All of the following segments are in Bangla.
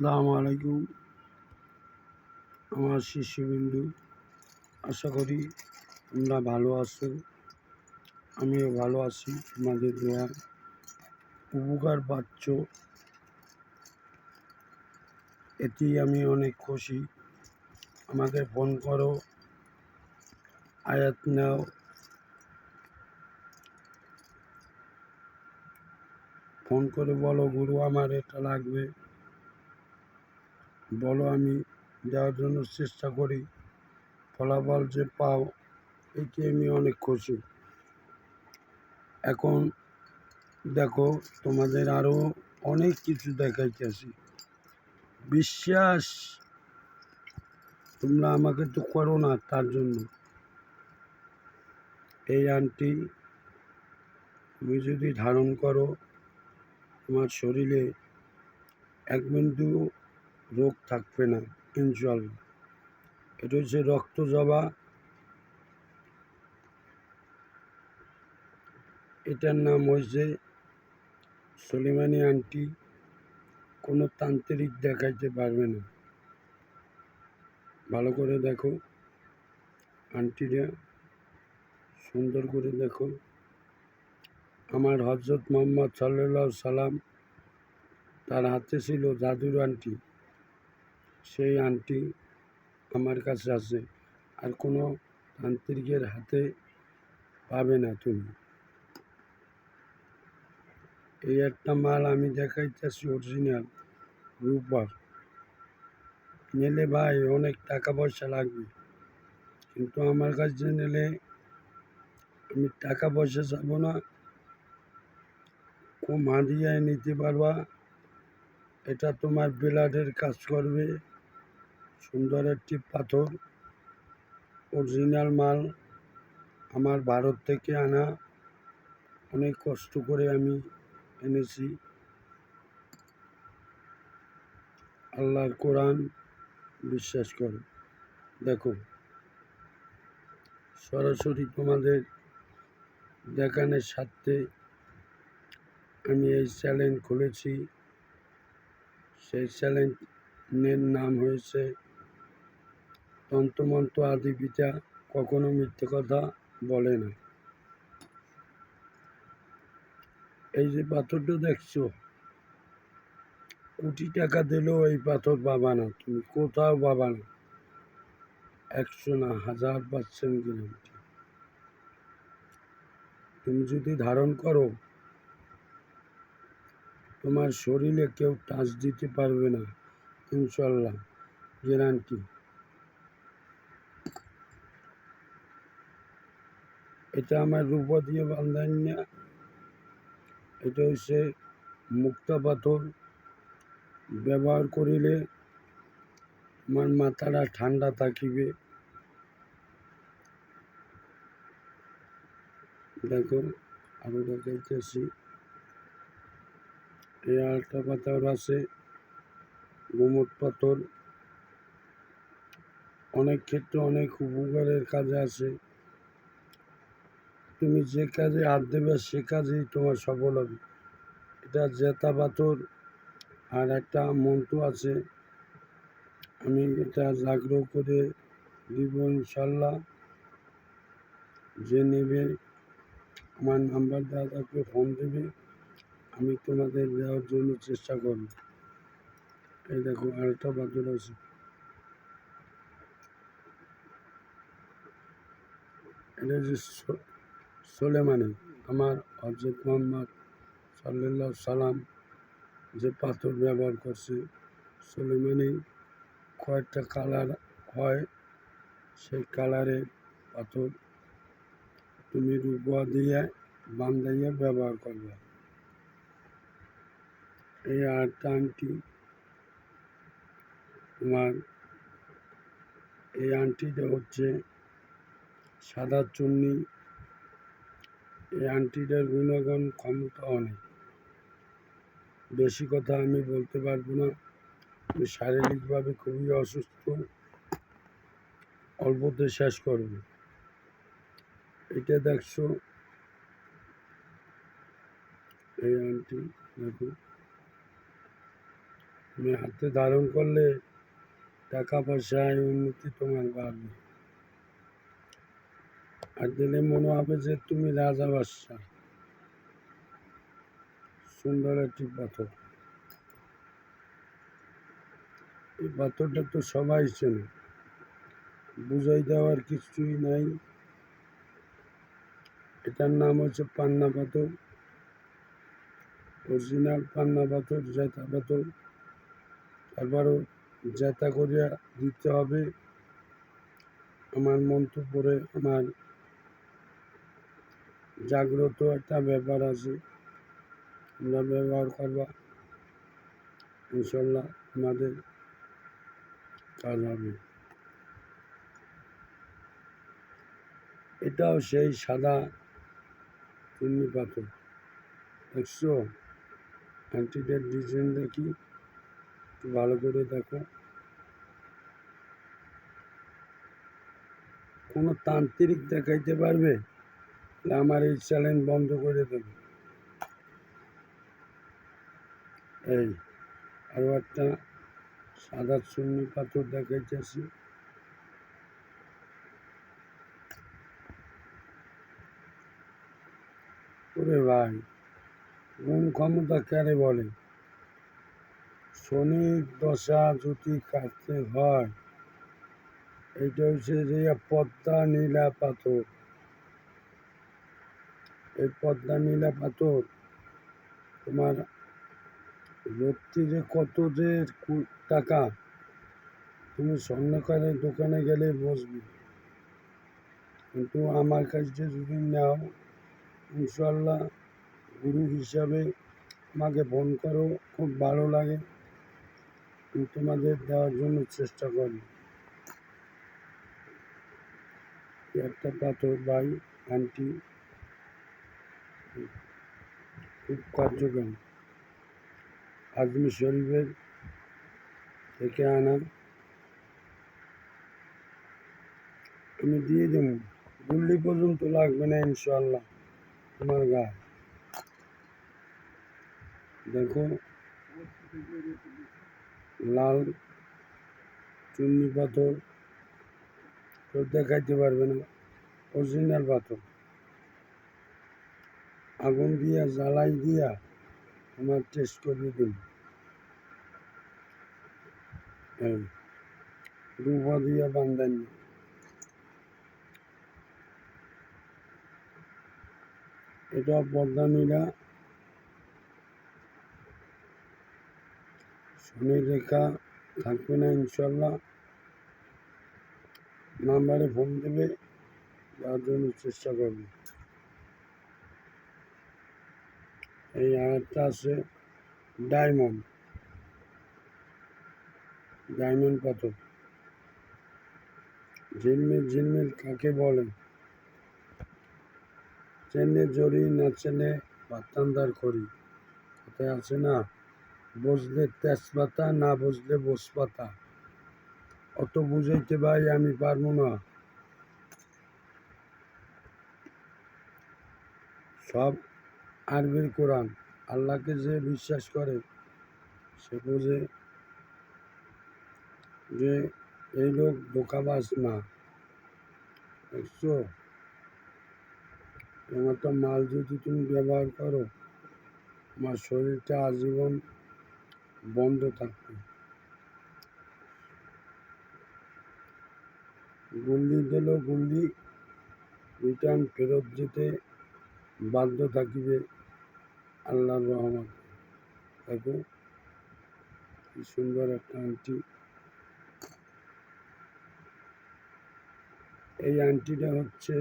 আসসালামু আলাইকুম। আমার শিষ্যবিন্দু, আশা করি তোমরা ভালো আছো। আমিও ভালো আছি, তোমাদের দোয়ায়। উপকার পাচ্ছ, এতেই আমি অনেক খুশি। আমাকে ফোন করো, আয়াত নাও, ফোন করে বলো গুরু আমার এটা লাগবে, বলো, আমি দেওয়ার জন্য চেষ্টা করি। ফলাফল যে পাও, এতে আমি অনেক খুশি। এখন দেখো, তোমাদের আরও অনেক কিছু দেখাইতেছি। বিশ্বাস তোমরা আমাকে তো করো না, তার জন্য এই আংটি তুমি যদি ধারণ করো, তোমার শরীরে এক বিন্দু রোগ থাকবে না, ইনশাল্লাহ। এটা হচ্ছে রক্ত জবা। এটার নাম হয়েছে সুলেমানি আংটি। কোনো তান্ত্রিক দেখাইতে পারবে না। ভালো করে দেখো আংটিটা, সুন্দর করে দেখো। আমার হযরত মুহাম্মদ সাল্লাল্লাহু সাল্লাম, তার হাতে ছিল জাদুর আংটি। সেই আংটি আমার কাছে আছে, আর কোনো তান্ত্রিকের হাতে পাবে না তুমি। এই একটা মাল আমি দেখাইতেছি, অরিজিনাল রূপার। নিলে ভাই অনেক টাকা পয়সা লাগবে, কিন্তু আমার কাছে নিলে আমি টাকা পয়সা চাবো না, কম হাদিয়ায় নিতে পারবা। এটা তোমার ব্লাডের কাজ করবে। সুন্দর একটি পাথর, অরিজিনাল মাল, আমার ভারত থেকে আনা। অনেক কষ্ট করে আমি এনেছি। আল্লাহর কোরআন বিশ্বাস করো। দেখো, সরাসরি তোমাদের দেখানোর স্বার্থে আমি এই চ্যানেল খুলেছি। সেই চ্যানেলের নাম হয়েছে তন্ত্রমন্ত্র আদি পিতা, কখনো মিথ্যে কথা বলে না। এই যে পাথরটা দেখছো, কোটি টাকা দিলেও এই পাথর পাবা না, তুমি কোথাও পাবা না। 100 না 1000% গ্যারান্টি। তুমি যদি ধারণ করো, তোমার শরীরে কেউ টাচ দিতে পারবে না, ইনশাল্লাহ, গ্যারান্টি। এটা আমার রূপা দিয়ে বান্ধাই না, এটা হচ্ছে মুক্তা পাথর। ব্যবহার করিলে আমার মাথাটা ঠান্ডা থাকিবে। দেখো, আরো দেখাইতেছি। এই আরেকটা পাথর আছে, গোমট পাথর। অনেক ক্ষেত্রে অনেক উপকারের কাজে আছে। তুমি যে কাজে হাত দেবে, সে কাজেই তোমার সফল হবে। এটা জেতা পাথর। আর একটা মন্ত্র আছে, আমি এটা জাগ্রহ করে দিব ইনশাল্লাহ। যে নেবে, আমার নাম্বার দেওয়া থাকবে, ফোন দেবে, আমি তোমাদের দেওয়ার জন্য চেষ্টা করব। এই দেখো, আরেকটা পাথর আছে। এটা যে সোলেমানি, আমার হযরত মুহাম্মদ সাল্লাল্লাহু সাল্লাম যে পাথর ব্যবহার করছে, সোলেমানি। কয়েকটা কালার হয়, সেই কালারের পাথর তুমি রূপা দিয়ে বান্ধাইয়া ব্যবহার করবে। এই আরেকটা আংটি, তোমার এই আংটিটা হচ্ছে সাদা চুন্নি। এই আংটিটার গুণাগুণ ক্ষমতা অনেক। বেশি কথা আমি বলতে পারবো না, আমি শারীরিকভাবে খুবই অসুস্থ, অল্পতে শেষ করব। এটা দেখছো, এই আংটি দেখো, তুমি হাতে ধারণ করলে টাকা পয়সায় উন্নতি তোমার বাড়বে। আর দিলে মনে হবে যে তুমি রাজা বাদশাহ। সুন্দর একটি পাথর। এই পাথরটা তো সবাই চেনে, বুঝাই দেওয়ার কিছুই নাই। এটার নাম হচ্ছে পান্না পাথর, অরিজিনাল পান্না পাথর, জেতা পাথর। তারপরও জেতা করিয়া দিতে হবে। আমার মন্তব্যে আমার জাগ্রত একটা ব্যাপার আছে, আমরা ব্যবহার করবা, ইনশাল্লাহ আমাদের কাজ হবে। এটাও সেই সাদা চুন্নি পাথর, দেখছো? আংটিটার ডিজাইন দেখি, একটু ভালো করে দেখো। কোনো তান্ত্রিক দেখাইতে পারবে? আমার এই চ্যালেঞ্জ বন্ধ করে দেবে। এই আরো একটা সাদা চুন্নি পাথর দেখাইতেছি। ওরে ভাই, গুণ ক্ষমতা কারে বলে? শনির দশা যদি কাটতে হয়, এইটা হচ্ছে যে পদ্মা নীলা পাথর। এই পদ্মা নীলা পাথর তোমার রত্তি যে কত যে টাকা, তুমি স্বর্ণকারের দোকানে গেলে বসবে, কিন্তু আমার কাছে যদি নাও, ইনশাল্লাহ গুরু হিসাবে আমাকে ফোন করো, খুব ভালো লাগে, আমি তোমাদের দেওয়ার জন্য চেষ্টা করি। একটা পাথর ভাই আন্টি, খুব কার্যকরী, আজমি শরীফের থেকে আনা। আমি দিয়ে দেবো, গুল্লি পর্যন্ত লাগবে না ইনশাল্লাহ তোমার গায়ে। দেখো, লাল চুন্নি পাথর কেউ দেখাইতে পারবে না, অরিজিনাল পাথর। আগুন দিয়া জ্বালাই দিয়া আমার টেস্ট করে দিন। রূপা দিয়া বান্ধান, এটা পদ্মা নীলা, শনির রেখা থাকবে না ইনশাল্লাহ। নাম্বারে ফোন দেবে, যাওয়ার জন্য চেষ্টা করবে। এই আরেকটা আছে ডায়মন্ড, ডায়মন্ড পাথর। ঝিলমিল ঝিলমিল কাকে বলে? চেনে জড়ি না চেনে বাতান্দার করি, কথায় আছে না? বসলে তেজপাতা, না বসলে বসপাতা। অত বুঝাইতে ভাই আমি পারবো না। সব আরবির কোরআন। আল্লাহকে যে বিশ্বাস করে সে বোঝে যে এই লোক ধোঁকাবাজ না। দেখছো, আমার তো মাল যদি তুমি ব্যবহার করো, আমার শরীরটা আজীবন বন্ধ থাকবে। গুল্লি দিলেও গুল্লি রিটার্ন ফেরত দিতে বাধ্য থাকিবে আল্লাহর রহমত। দেখো কি সুন্দর একটা আংটি। এই আংটিটা হচ্ছে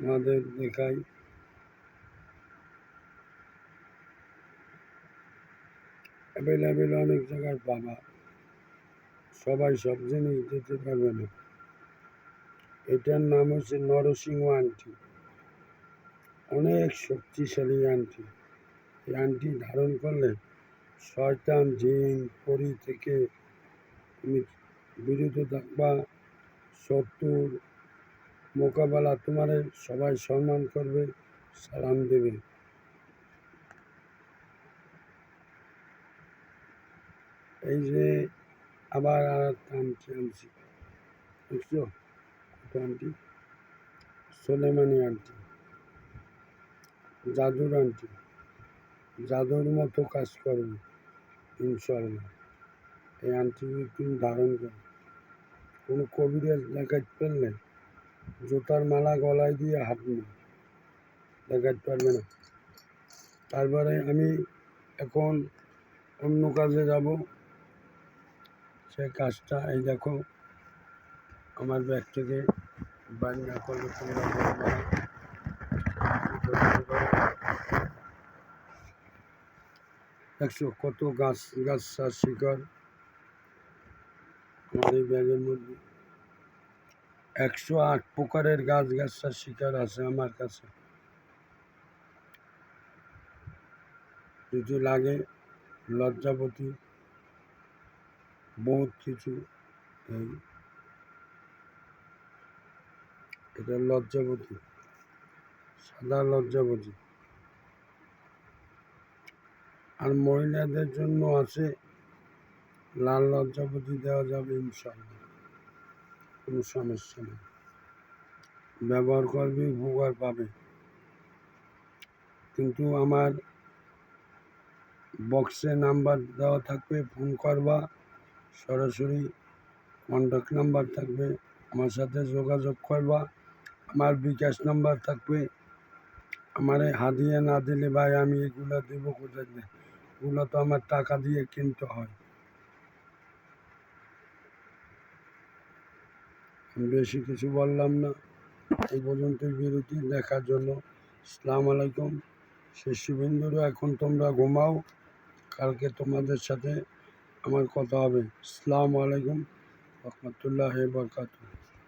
আমাদের দেখাই, অ্যাভেলেবেল অনেক জায়গায় পাবা, সবাই সব জিনিস দিতে পারবে না। এটার নাম হচ্ছে নরসিংহ আংটি, অনেক শক্তিশালী আংটি। এই আংটি ধারণ করলে শয়তান জিন পরি থেকে তুমি বিরত থাকবা। শত্রুর মোকাবেলা তোমার সবাই সম্মান করবে, সালাম দেবে। এই যে আবার আর একটা আনছি দেখছো কত আন্টি, সোলেমানি আন্টি, জাদুর আন্টি, জাদুর মতো কাজ করবে ইনশাল্লাহ। এই আন্টি তুমি ধারণ করো, কোনো কবিরাজ দেখাতে পারলে জুতার মালা গলায় দিয়ে হাত নিয়ে দেখাতে পারবে না। তারপরে আমি এখন অন্য কাজে যাব, সে কাজটা এই দেখো আমার ব্যাগ থেকে বাইর না করলে তোমরা বলবে না। দেখছো কত গাছ গাছার শিকড় আমার এই ব্যাগের মধ্যে, 108 প্রকারের গাছ গাছার শিকড় আছে আমার কাছে। যদি লাগে লজ্জাপতি বহুত কিছু, এই এটা লজ্জাপতি, সাদা লজ্জাপতি। আর মহিলাদের জন্য আছে লাল লজ্জাপতি, দেওয়া যাবে ইনশাল্লাহ, কোনো সমস্যা নেই। ব্যবহার করবি উপকার পাবে। কিন্তু আমার বক্সে নাম্বার দেওয়া থাকবে, ফোন করবা, সরাসরি কন্ট্যাক্ট নাম্বার থাকবে, আমার সাথে যোগাযোগ করবা। আমার বিকাশ নাম্বার থাকবে। আমারে হাদিয়া না দিলে ভাই আমি এগুলো দেবো কোথায়? এগুলো তো আমার টাকা দিয়ে কিনতে হয়। বেশি কিছু বললাম না, এই পর্যন্ত বিরতি দেখার জন্য আসসালামু আলাইকুম। শিশুবিন্দুরও এখন তোমরা ঘুমাও, কালকে তোমাদের সাথে আমার কথা হবে। আসসালামু আলাইকুম রহমতুল্লাহি ওয়া বারাকাতুহু।